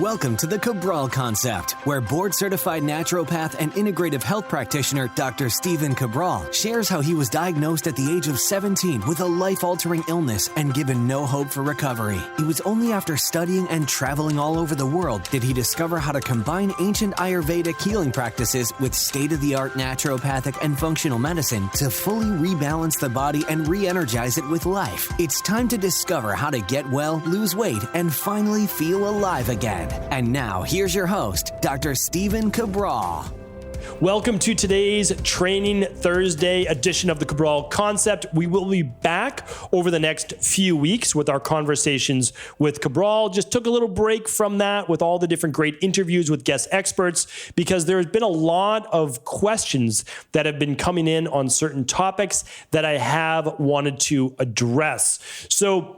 Welcome to the Cabral Concept, where board-certified naturopath and integrative health practitioner Dr. Stephen Cabral shares how he was diagnosed at the age of 17 with a life-altering illness and given no hope for recovery. It was only after studying and traveling all over the world did he discover how to combine ancient Ayurvedic healing practices with state-of-the-art naturopathic and functional medicine to fully rebalance the body and re-energize it with life. It's time to discover how to get well, lose weight, and finally feel alive again. And now, here's your host, Dr. Stephen Cabral. Welcome to today's Training Thursday edition of the Cabral Concept. We will be back over the next few weeks with our conversations with Cabral. Just took a little break from that with all the different great interviews with guest experts because there's been a lot of questions that have been coming in on certain topics that I have wanted to address. So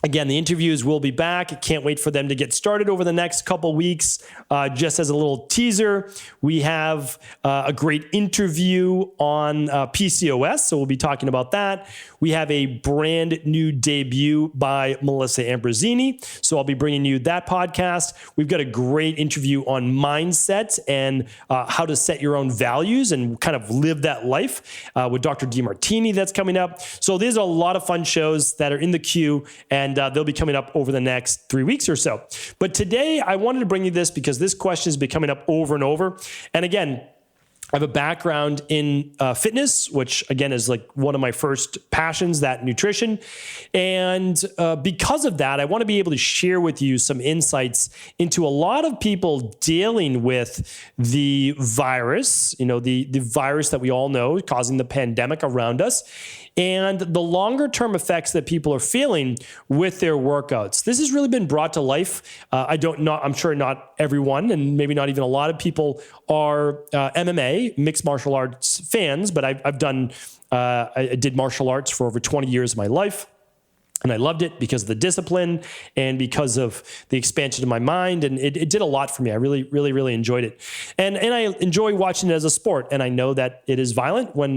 again, the interviews will be back. Can't wait for them to get started over the next couple weeks. Just as a little teaser, we have a great interview on PCOS, so we'll be talking about that. We have a brand new debut by Melissa Ambrosini, so I'll be bringing you that podcast. We've got a great interview on mindset and how to set your own values and kind of live that life with Dr. DeMartini that's coming up. So there's a lot of fun shows that are in the queue, and they'll be coming up over the next 3 weeks or so. But today, I wanted to bring you this because this question has been coming up over and over. And again, I have a background in fitness, which again is like one of my first passions, that nutrition. And because of that, I want to be able to share with you some insights into a lot of people dealing with the virus, the virus that we all know causing the pandemic around us, and the longer term effects that people are feeling with their workouts. This has really been brought to life. I'm sure not everyone, and maybe not even a lot of people are MMA, mixed martial arts fans, but I did martial arts for over 20 years of my life. And I loved it because of the discipline and because of the expansion of my mind. And it did a lot for me. I really, really, really enjoyed it. And I enjoy watching it as a sport. And I know that it is violent when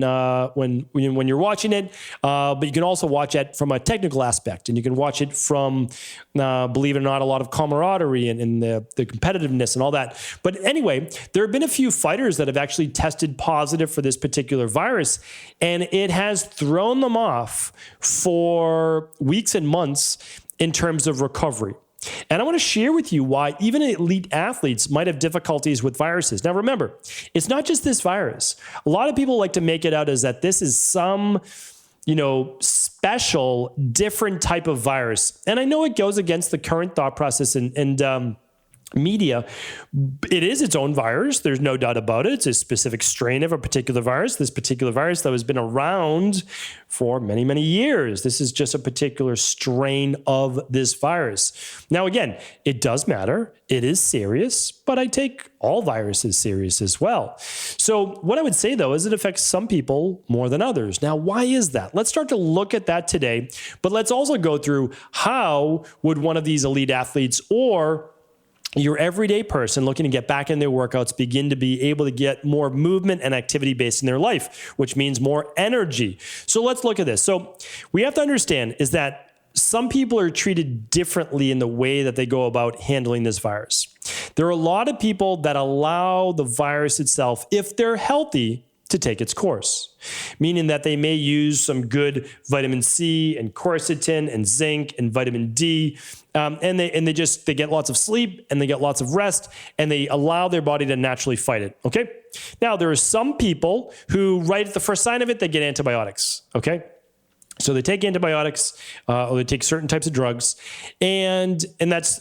you're watching it. But you can also watch it from a technical aspect. And you can watch it from, believe it or not, a lot of camaraderie and the competitiveness and all that. But anyway, there have been a few fighters that have actually tested positive for this particular virus. And it has thrown them off for weeks and months in terms of recovery. And I want to share with you why even elite athletes might have difficulties with viruses. Now, remember, it's not just this virus. A lot of people like to make it out as that this is some, special, different type of virus. And I know it goes against the current thought process and media. It is its own virus. There's no doubt about it. It's a specific strain of a particular virus. This particular virus that has been around for many, many years. This is just a particular strain of this virus. Now, again, it does matter. It is serious, but I take all viruses serious as well. So what I would say, though, is it affects some people more than others. Now, why is that? Let's start to look at that today, but let's also go through how would one of these elite athletes or your everyday person looking to get back in their workouts begin to be able to get more movement and activity based in their life, which means more energy. So let's look at this. So we have to understand is that some people are treated differently in the way that they go about handling this virus. There are a lot of people that allow the virus itself, if they're healthy, to take its course, meaning that they may use some good vitamin C and quercetin and zinc and vitamin D, and they get lots of sleep and they get lots of rest and they allow their body to naturally fight it. Okay. Now there are some people who, right at the first sign of it, they get antibiotics. Okay. So they take antibiotics or they take certain types of drugs, and that's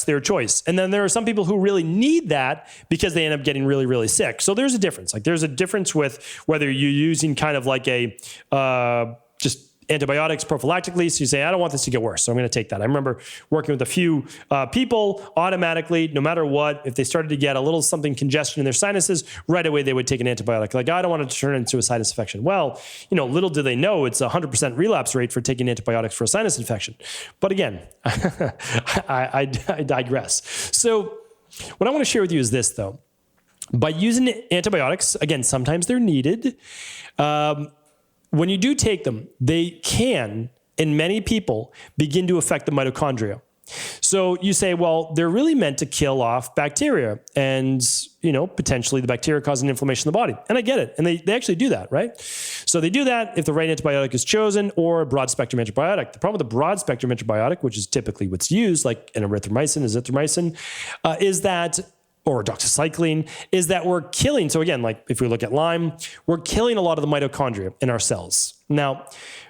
their choice. And then there are some people who really need that because they end up getting really, really sick. So there's a difference. Like there's a difference with whether you're using kind of like a just antibiotics prophylactically. So you say, I don't want this to get worse, so I'm going to take that. I remember working with a few people automatically, no matter what, if they started to get a little something congestion in their sinuses, right away they would take an antibiotic. Like, I don't want it to turn into a sinus infection. Well, little do they know it's 100% relapse rate for taking antibiotics for a sinus infection. But again, I digress. So what I want to share with you is this, though. By using antibiotics, again, sometimes they're needed. When you do take them, they can, in many people, begin to affect the mitochondria. So you say, well, they're really meant to kill off bacteria and, potentially the bacteria causing inflammation in the body. And I get it. And they actually do that, right? So they do that if the right antibiotic is chosen or a broad spectrum antibiotic. The problem with the broad spectrum antibiotic, which is typically what's used, like an erythromycin, azithromycin, is that, or doxycycline, is that we're killing. So again, like if we look at Lyme, we're killing a lot of the mitochondria in our cells. Now,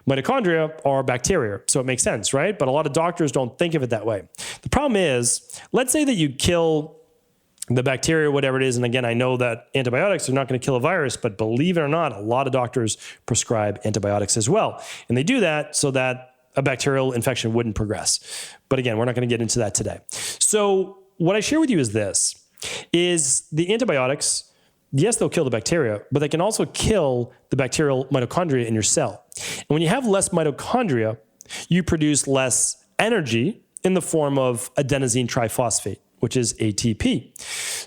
mitochondria are bacteria, so it makes sense, right? But a lot of doctors don't think of it that way. The problem is, let's say that you kill the bacteria, whatever it is. And again, I know that antibiotics are not going to kill a virus, but believe it or not, a lot of doctors prescribe antibiotics as well. And they do that so that a bacterial infection wouldn't progress. But again, we're not going to get into that today. So what I share with you is this, is the antibiotics, yes, they'll kill the bacteria, but they can also kill the bacterial mitochondria in your cell. And when you have less mitochondria, you produce less energy in the form of adenosine triphosphate, which is ATP.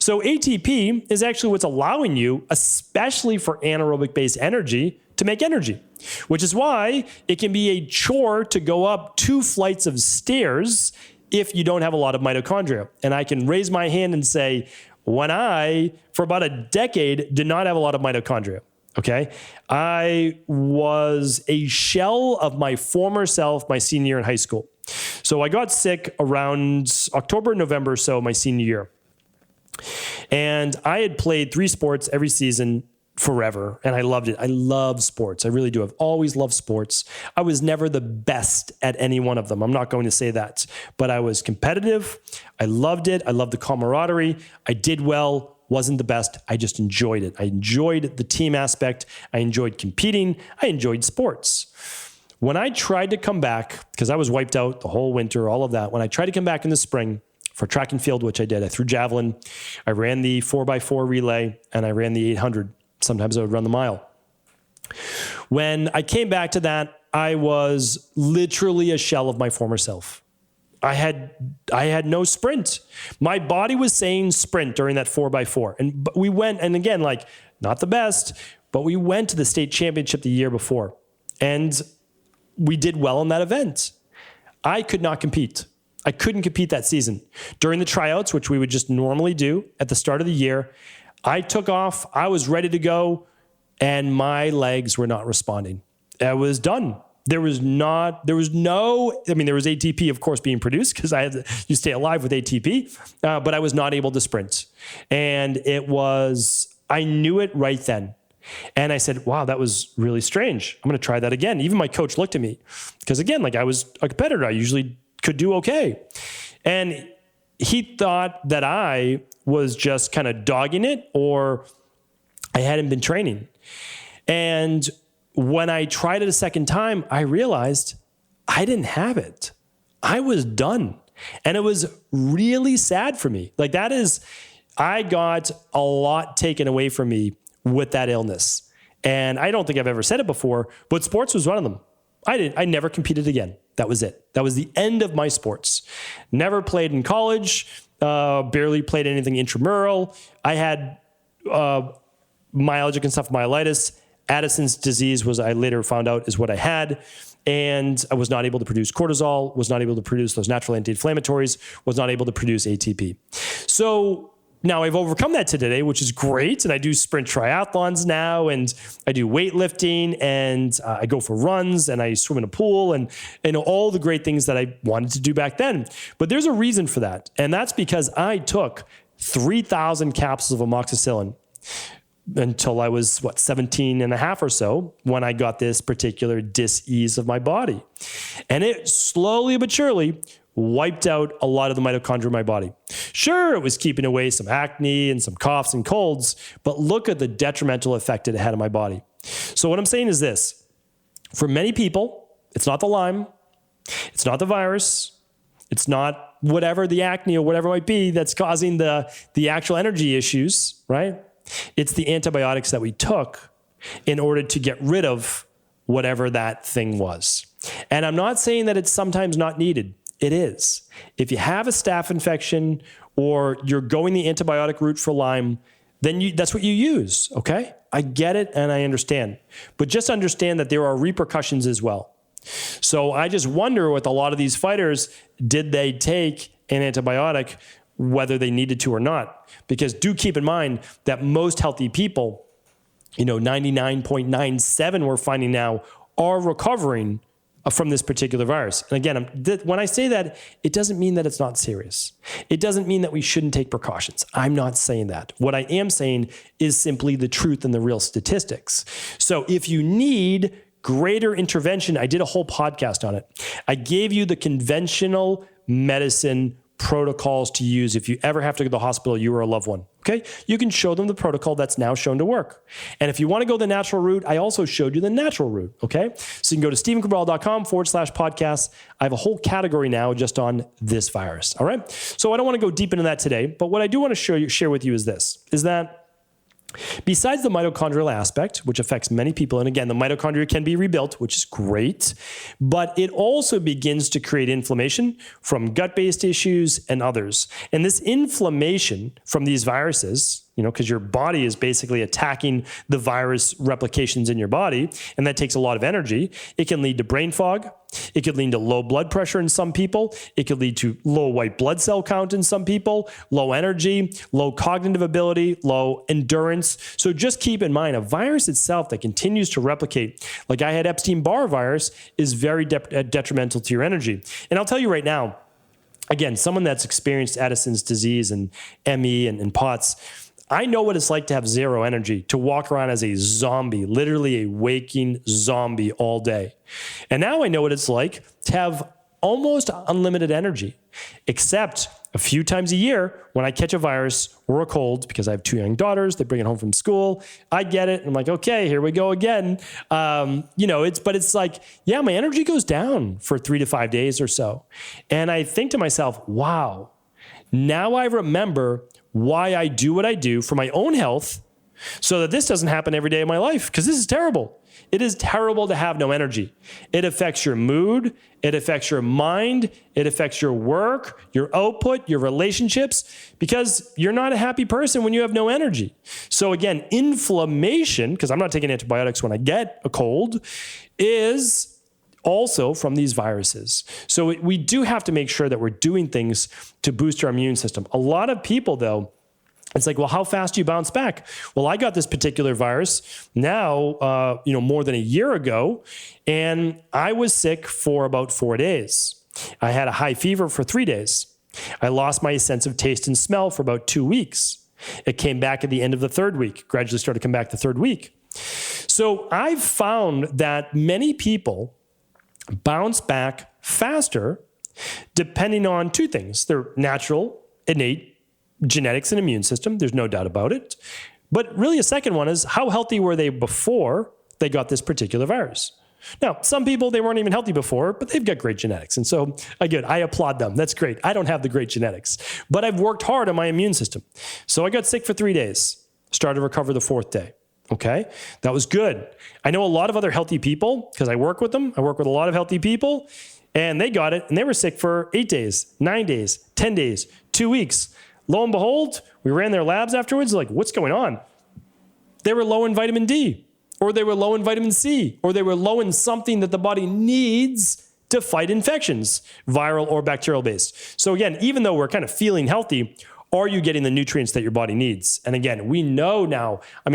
So ATP is actually what's allowing you, especially for anaerobic-based energy, to make energy, which is why it can be a chore to go up 2 flights of stairs if you don't have a lot of mitochondria. And I can raise my hand and say, when I, for about a decade, did not have a lot of mitochondria, okay? I was a shell of my former self my senior year in high school. So I got sick around October, November, so my senior year. And I had played 3 sports every season forever, and I loved it. I love sports. I really do. I've always loved sports. I was never the best at any one of them. I'm not going to say that, but I was competitive. I loved it. I loved the camaraderie. I did well, wasn't the best. I just enjoyed it. I enjoyed the team aspect. I enjoyed competing. I enjoyed sports. When I tried to come back, because I was wiped out the whole winter, all of that, when I tried to come back in the spring for track and field, which I did, I threw javelin, I ran the 4x4 relay, and I ran the 800. Sometimes I would run the mile. When I came back to that, I was literally a shell of my former self. I had no sprint. My body was saying sprint during that 4x4. And we went, and again, like not the best, but we went to the state championship the year before. And we did well in that event. I could not compete. I couldn't compete that season. During the tryouts, which we would just normally do at the start of the year, I took off, I was ready to go, and my legs were not responding. I was done. There was ATP, of course, being produced because you stay alive with ATP, but I was not able to sprint. And I knew it right then. And I said, wow, that was really strange. I'm going to try that again. Even my coach looked at me because again, like I was a competitor. I usually could do okay. And he thought that I was just kind of dogging it or I hadn't been training. And when I tried it a second time, I realized I didn't have it. I was done. And it was really sad for me. Like I got a lot taken away from me with that illness. And I don't think I've ever said it before, but sports was one of them. I never competed again. That was it. That was the end of my sports. Never played in college, barely played anything intramural. I had myalgic encephalomyelitis. Addison's disease I later found out is what I had. And I was not able to produce cortisol, was not able to produce those natural anti-inflammatories, was not able to produce ATP. So now I've overcome that today, which is great. And I do sprint triathlons now, and I do weightlifting, and I go for runs, and I swim in a pool, and all the great things that I wanted to do back then. But there's a reason for that. And that's because I took 3,000 capsules of amoxicillin until I was 17 and a half or so when I got this particular dis-ease of my body. And it slowly but surely wiped out a lot of the mitochondria in my body. Sure, it was keeping away some acne and some coughs and colds, but look at the detrimental effect it had on my body. So what I'm saying is this. For many people, it's not the Lyme, it's not the virus, it's not whatever the acne or whatever it might be that's causing the actual energy issues, right? It's the antibiotics that we took in order to get rid of whatever that thing was. And I'm not saying that it's sometimes not needed. It is. If you have a staph infection or you're going the antibiotic route for Lyme, then that's what you use, okay? I get it and I understand. But just understand that there are repercussions as well. So I just wonder with a lot of these fighters, did they take an antibiotic whether they needed to or not? Because do keep in mind that most healthy people, 99.97 we're finding now are recovering from this particular virus. And again, when I say that, it doesn't mean that it's not serious. It doesn't mean that we shouldn't take precautions. I'm not saying that. What I am saying is simply the truth and the real statistics. So if you need greater intervention, I did a whole podcast on it. I gave you the conventional medicine protocols to use if you ever have to go to the hospital, you or a loved one. Okay? You can show them the protocol that's now shown to work. And if you want to go the natural route, I also showed you the natural route. Okay? So you can go to stephencabral.com/podcast. I have a whole category now just on this virus. All right? So I don't want to go deep into that today, but what I do want to share with you is that besides the mitochondrial aspect, which affects many people, and again, the mitochondria can be rebuilt, which is great, but it also begins to create inflammation from gut-based issues and others. And this inflammation from these viruses, because your body is basically attacking the virus replications in your body, and that takes a lot of energy. It can lead to brain fog. It could lead to low blood pressure in some people. It could lead to low white blood cell count in some people, low energy, low cognitive ability, low endurance. So just keep in mind, a virus itself that continues to replicate, like I had Epstein-Barr virus, is very detrimental to your energy. And I'll tell you right now, again, someone that's experienced Addison's disease and ME and POTS, I know what it's like to have zero energy, to walk around as a zombie, literally a waking zombie all day. And now I know what it's like to have almost unlimited energy, except a few times a year when I catch a virus or a cold, because I have 2 young daughters, they bring it home from school. I get it. And I'm like, okay, here we go again. It's like, yeah, my energy goes down for 3 to 5 days or so. And I think to myself, wow, now I remember why I do what I do for my own health so that this doesn't happen every day of my life, because this is terrible. It is terrible to have no energy. It affects your mood. It affects your mind. It affects your work, your output, your relationships, because you're not a happy person when you have no energy. So again, inflammation, because I'm not taking antibiotics when I get a cold, is also from these viruses. So we do have to make sure that we're doing things to boost our immune system. A lot of people, though, it's like, well, how fast do you bounce back? Well, I got this particular virus now, more than a year ago, and I was sick for about 4 days. I had a high fever for 3 days. I lost my sense of taste and smell for about 2 weeks. It came back at the end of the 3rd week, gradually started to come back the 3rd week. So I've found that many people bounce back faster depending on 2 things. Their natural, innate genetics and immune system. There's no doubt about it. But really a second one is, how healthy were they before they got this particular virus? Now, some people, they weren't even healthy before, but they've got great genetics. And so, again, I applaud them. That's great. I don't have the great genetics, but I've worked hard on my immune system. So I got sick for 3 days, started to recover the 4th day. Okay, that was good. I know a lot of other healthy people because I work with them. I work with a lot of healthy people, and they got it, and they were sick for 8 days, 9 days, 10 days, 2 weeks. Lo and behold, we ran their labs afterwards, like, what's going on? They were low in vitamin D, or they were low in vitamin C, or they were low in something that the body needs to fight infections, viral or bacterial based. So again, even though we're kind of feeling healthy, are you getting the nutrients that your body needs? And again, we know now, how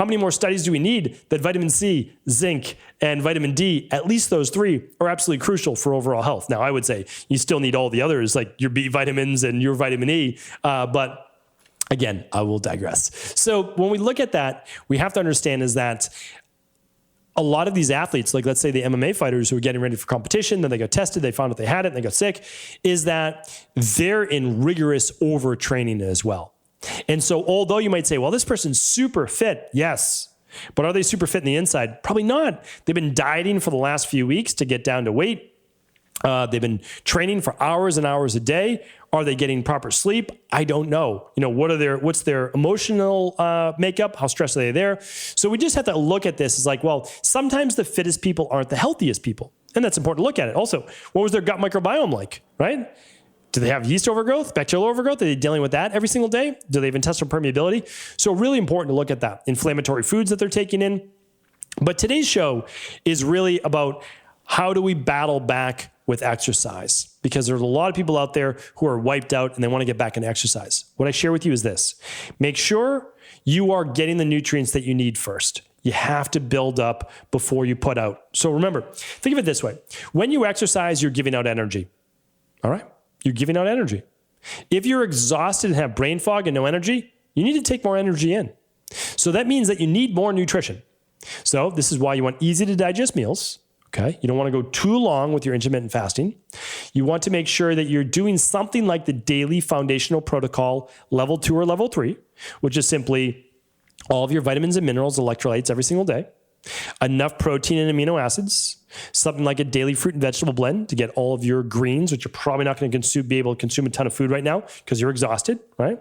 many more studies do we need that vitamin C, zinc, and vitamin D, at least those 3, are absolutely crucial for overall health? Now, I would say you still need all the others, like your B vitamins and your vitamin E, but again, I will digress. So when we look at that, we have to understand is that a lot of these athletes, like let's say the MMA fighters who are getting ready for competition, then they got tested, they found out they had it, and they got sick, is that they're in rigorous overtraining as well. And so although you might say, well, this person's super fit, yes, but are they super fit in the inside? Probably not. They've been dieting for the last few weeks to get down to weight. They've been training for hours and hours a day. Are they getting proper sleep? I don't know. What's their emotional makeup? How stressed are they there? So we just have to look at this as like, well, sometimes the fittest people aren't the healthiest people. And that's important to look at it. Also, what was their gut microbiome like, right? Do they have yeast overgrowth, bacterial overgrowth? Are they dealing with that every single day? Do they have intestinal permeability? So really important to look at that. Inflammatory foods that they're taking in. But today's show is really about how do we battle back with exercise? Because there's a lot of people out there who are wiped out and they want to get back into exercise. What I share with you is this. Make sure you are getting the nutrients that you need first. You have to build up before you put out. So remember, think of it this way. When you exercise, you're giving out energy. All right? You're giving out energy. If you're exhausted and have brain fog and no energy, you need to take more energy in. So that means that you need more nutrition. So this is why you want easy to digest meals. Okay. You don't want to go too long with your intermittent fasting. You want to make sure that you're doing something like the daily foundational protocol, level 2 or level 3, which is simply all of your vitamins and minerals, electrolytes every single day, enough protein and amino acids, something like a daily fruit and vegetable blend to get all of your greens, which you're probably not going to be able to consume a ton of food right now because you're exhausted, right?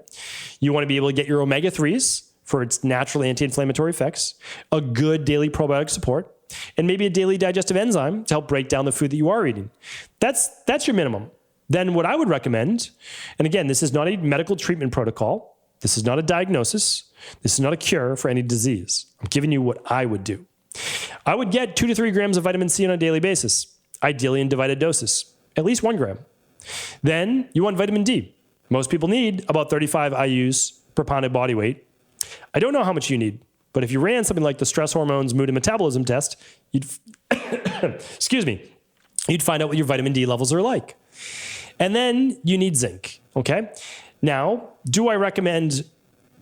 You want to be able to get your omega-3s for its natural anti-inflammatory effects, a good daily probiotic support, and maybe a daily digestive enzyme to help break down the food that you are eating. That's your minimum. Then what I would recommend, and again, this is not a medical treatment protocol. This is not a diagnosis. This is not a cure for any disease. I'm giving you what I would do. I would get 2 to 3 grams of vitamin C on a daily basis, ideally in divided doses, at least 1 gram. Then you want vitamin D. Most people need about 35 IUs per pound of body weight. I don't know how much you need, but if you ran something like the stress hormones, mood, and metabolism test, you'd find out what your vitamin D levels are like. And then you need zinc, okay? Now, do I recommend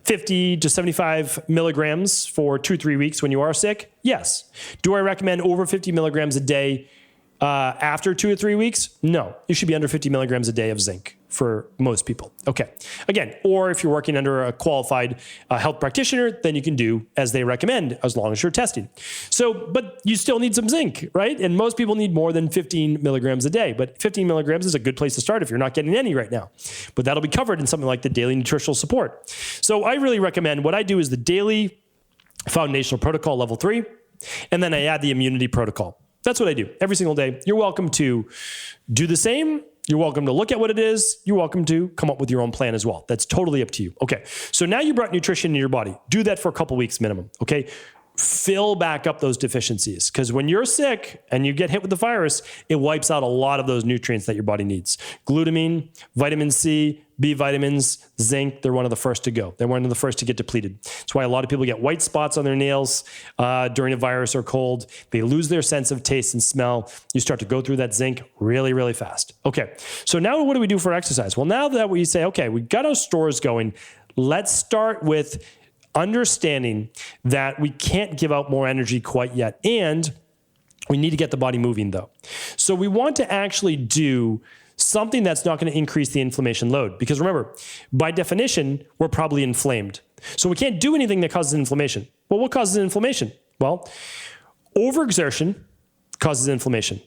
50 to 75 milligrams for 2-3 weeks when you are sick? Yes. Do I recommend over 50 milligrams a day after 2 or 3 weeks? No. You should be under 50 milligrams a day of zinc for most people. Okay. Again, or if you're working under a qualified health practitioner, then you can do as they recommend as long as you're testing. So, but you still need some zinc, right? And most people need more than 15 milligrams a day, but 15 milligrams is a good place to start if you're not getting any right now. But that'll be covered in something like the daily nutritional support. So I really recommend what I do is the daily foundational protocol level 3, and then I add the immunity protocol. That's what I do every single day. You're welcome to do the same. You're welcome to look at what it is. You're welcome to come up with your own plan as well. That's totally up to you. Okay. So now you brought nutrition in your body. Do that for a couple weeks minimum. Okay. Fill back up those deficiencies, because when you're sick and you get hit with the virus, it wipes out a lot of those nutrients that your body needs. Glutamine, vitamin C, B vitamins, zinc, they're one of the first to go. They're one of the first to get depleted. That's why a lot of people get white spots on their nails during a virus or cold. They lose their sense of taste and smell. You start to go through that zinc really, really fast. Okay, so now what do we do for exercise? Well, now that we say, okay, we got our stores going, let's start with understanding that we can't give out more energy quite yet. And we need to get the body moving though. So we want to actually do something that's not going to increase the inflammation load. Because remember, by definition, we're probably inflamed. So we can't do anything that causes inflammation. Well, what causes inflammation? Well, overexertion causes inflammation.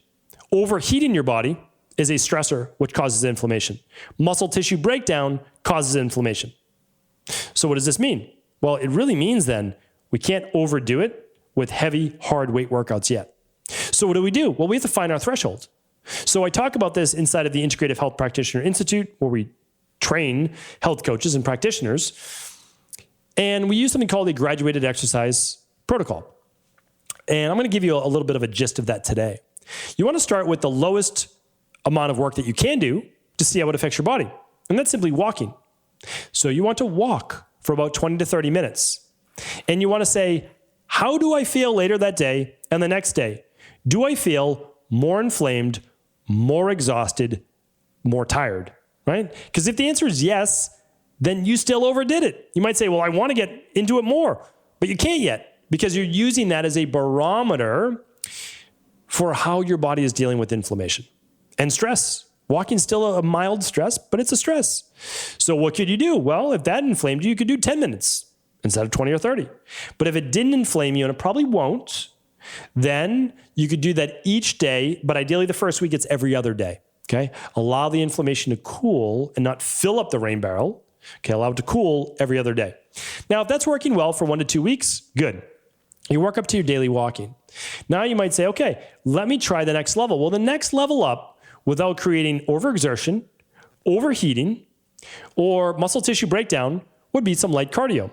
Overheating your body is a stressor, which causes inflammation. Muscle tissue breakdown causes inflammation. So what does this mean? Well, it really means then we can't overdo it with heavy, hard weight workouts yet. So what do? Well, we have to find our threshold. So I talk about this inside of the Integrative Health Practitioner Institute, where we train health coaches and practitioners. And we use something called a graduated exercise protocol. And I'm going to give you a little bit of a gist of that today. You want to start with the lowest amount of work that you can do to see how it affects your body. And that's simply walking. So you want to walk for about 20 to 30 minutes. And you want to say, how do I feel later that day and the next day? Do I feel more inflamed, more exhausted, more tired, right? Because if the answer is yes, then you still overdid it. You might say, well, I want to get into it more, but you can't yet because you're using that as a barometer for how your body is dealing with inflammation and stress. Walking is still a mild stress, but it's a stress. So what could you do? Well, if that inflamed you, you could do 10 minutes instead of 20 or 30. But if it didn't inflame you, and it probably won't, then you could do that each day, but ideally the first week it's every other day, okay? Allow the inflammation to cool and not fill up the rain barrel, okay? Allow it to cool every other day. Now, if that's working well for 1 to 2 weeks, good. You work up to your daily walking. Now you might say, okay, let me try the next level. Well, the next level up, without creating overexertion, overheating, or muscle tissue breakdown, would be some light cardio,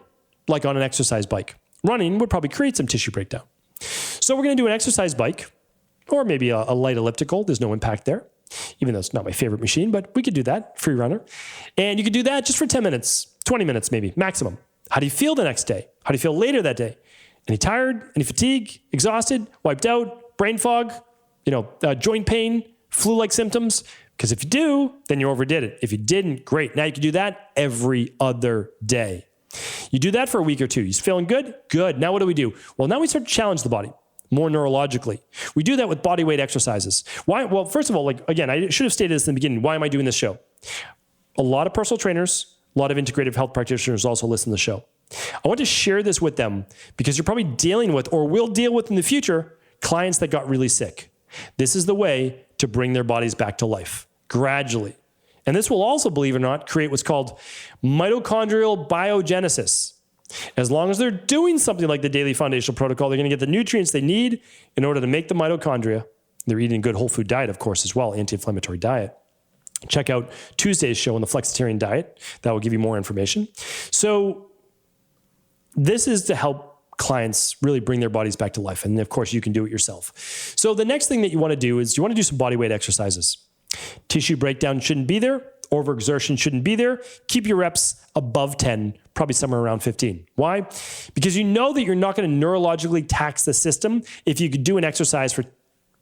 like on an exercise bike. Running would probably create some tissue breakdown. So we're going to do an exercise bike or maybe a light elliptical. There's no impact there, even though it's not my favorite machine, but we could do that, free runner. And you could do that just for 10 minutes, 20 minutes maybe, maximum. How do you feel the next day? How do you feel later that day? Any tired, any fatigue, exhausted, wiped out, brain fog, joint pain, flu-like symptoms? Because if you do, then you overdid it. If you didn't, great. Now you can do that every other day. You do that for a week or two. You're feeling good? Good. Now what do we do? Well, now we start to challenge the body more neurologically. We do that with body weight exercises. Why? Well, first of all, again, I should have stated this in the beginning. Why am I doing this show? A lot of personal trainers, a lot of integrative health practitioners also listen to the show. I want to share this with them because you're probably dealing with, or will deal with in the future, clients that got really sick. This is the way to bring their bodies back to life gradually. And this will also, believe it or not, create what's called mitochondrial biogenesis. As long as they're doing something like the daily foundational protocol, they're going to get the nutrients they need in order to make the mitochondria. They're eating a good whole food diet, of course, as well, anti-inflammatory diet. Check out Tuesday's show on the flexitarian diet. That will give you more information. So this is to help clients really bring their bodies back to life. And of course, you can do it yourself. So the next thing that you want to do is you want to do some body weight exercises. Tissue breakdown shouldn't be there. Overexertion shouldn't be there. Keep your reps above 10, probably somewhere around 15. Why? Because you know that you're not going to neurologically tax the system if you could do an exercise for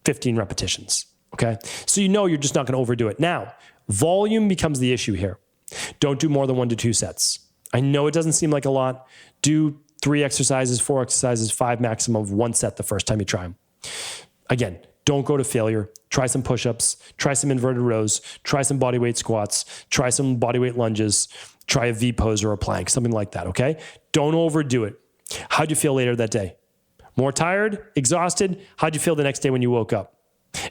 15 repetitions. Okay? So you know you're just not going to overdo it. Now, volume becomes the issue here. Don't do more than 1 to 2 sets. I know it doesn't seem like a lot. Do 3 exercises, 4 exercises, 5 maximum of 1 set the first time you try them. Again, don't go to failure. Try some push-ups, try some inverted rows, try some bodyweight squats, try some bodyweight lunges, try a V pose or a plank, something like that, okay? Don't overdo it. How'd you feel later that day? More tired, exhausted? How'd you feel the next day when you woke up?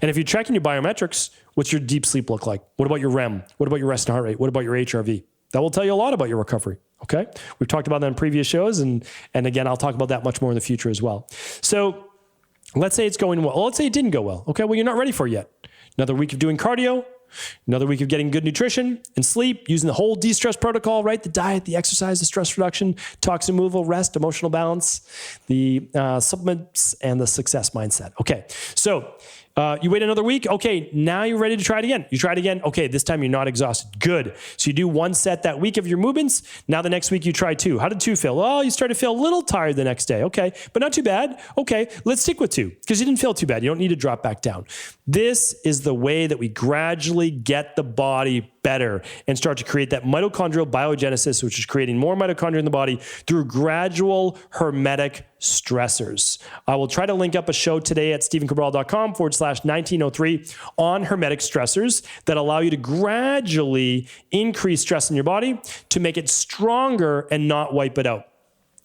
And if you're tracking your biometrics, what's your deep sleep look like? What about your REM? What about your rest and heart rate? What about your HRV? That will tell you a lot about your recovery, okay? We've talked about that in previous shows, and again, I'll talk about that much more in the future as well. So let's say it's going well. Let's say it didn't go well. Okay, well, you're not ready for it yet. Another week of doing cardio, another week of getting good nutrition and sleep, using the whole de-stress protocol, right? The diet, the exercise, the stress reduction, toxin removal, rest, emotional balance, the supplements, and the success mindset. Okay, so you wait another week. Okay, now you're ready to try it again. You try it again. Okay, this time you're not exhausted. Good. So you do 1 set that week of your movements. Now the next week you try 2. How did 2 feel? Oh, you start to feel a little tired the next day. Okay, but not too bad. Okay, let's stick with 2 because you didn't feel too bad. You don't need to drop back down. This is the way that we gradually get the body better and start to create that mitochondrial biogenesis, which is creating more mitochondria in the body through gradual hermetic stressors. I will try to link up a show today at stephencabral.com/1903 on hermetic stressors that allow you to gradually increase stress in your body to make it stronger and not wipe it out.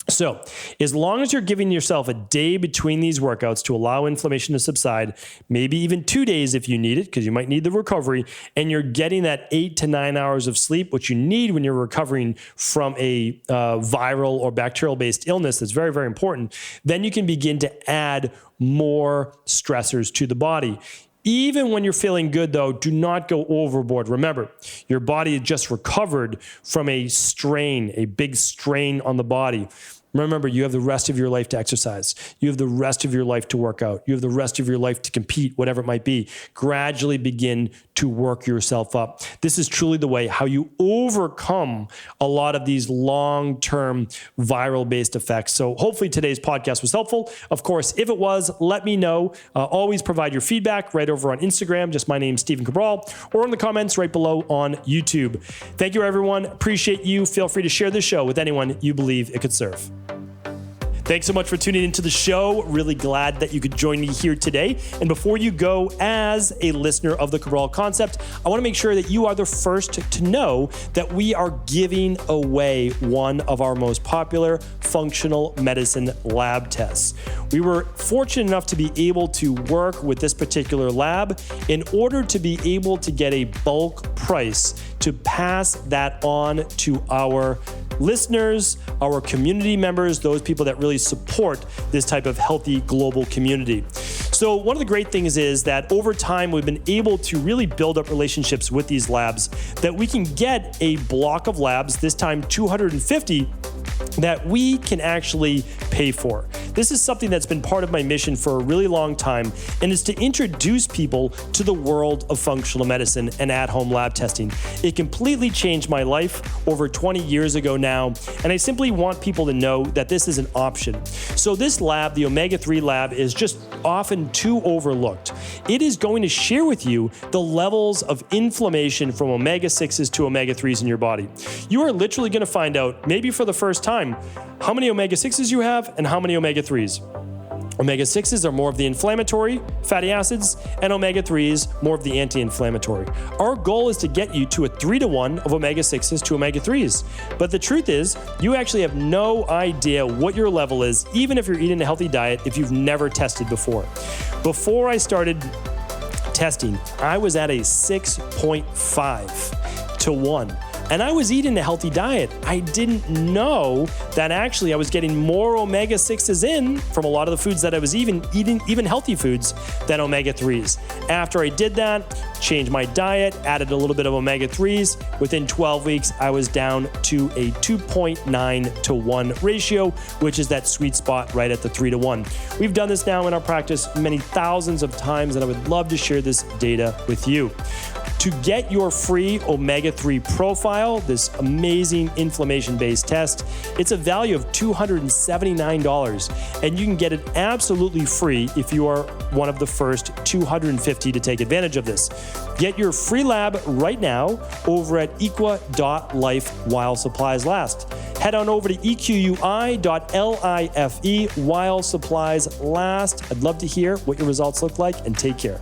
So as long as you're giving yourself a day between these workouts to allow inflammation to subside, maybe even 2 days if you need it, because you might need the recovery, and you're getting that 8 to 9 hours of sleep, which you need when you're recovering from a viral or bacterial-based illness that's very, very important, then you can begin to add more stressors to the body. Even when you're feeling good, though, do not go overboard. Remember, your body just recovered from a strain, a big strain on the body. Remember, you have the rest of your life to exercise. You have the rest of your life to work out. You have the rest of your life to compete, whatever it might be. Gradually begin to work yourself up. This is truly the way how you overcome a lot of these long-term viral-based effects. So hopefully today's podcast was helpful. Of course, if it was, let me know. Always provide your feedback right over on Instagram. Just my name, Stephen Cabral, or in the comments right below on YouTube. Thank you, everyone. Appreciate you. Feel free to share this show with anyone you believe it could serve. Thanks so much for tuning into the show. Really glad that you could join me here today. And before you go, as a listener of the Cabral Concept, I want to make sure that you are the first to know that we are giving away one of our most popular functional medicine lab tests. We were fortunate enough to be able to work with this particular lab in order to be able to get a bulk price to pass that on to our listeners, our community members, those people that really support this type of healthy global community. So one of the great things is that over time, we've been able to really build up relationships with these labs that we can get a block of labs, this time 250, that we can actually pay for. This is something that's been part of my mission for a really long time, and is to introduce people to the world of functional medicine and at-home lab testing. It completely changed my life over 20 years ago now, and I simply want people to know that this is an option. So this lab, the omega-3 lab, is just often too overlooked. It is going to share with you the levels of inflammation from omega-6s to omega-3s in your body. You are literally going to find out, maybe for the first time, how many omega-6s you have and how many omega-3s. Omega-6s are more of the inflammatory fatty acids, and omega-3s more of the anti-inflammatory. Our goal is to get you to a 3-to-1 of omega-6s to omega-3s. But the truth is, you actually have no idea what your level is, even if you're eating a healthy diet, if you've never tested before. Before I started testing, I was at a 6.5 to 1. And I was eating a healthy diet. I didn't know that actually I was getting more omega-6s in from a lot of the foods that I was eating healthy foods, than omega-3s. After I did that, changed my diet, added a little bit of omega-3s, within 12 weeks, I was down to a 2.9 to 1 ratio, which is that sweet spot right at the 3-to-1. We've done this now in our practice many thousands of times, and I would love to share this data with you. To get your free omega-3 profile, this amazing inflammation-based test, it's a value of $279, and you can get it absolutely free if you are one of the first 250 to take advantage of this. Get your free lab right now over at equa.life while supplies last. Head on over to equi.life while supplies last. I'd love to hear what your results look like, and take care.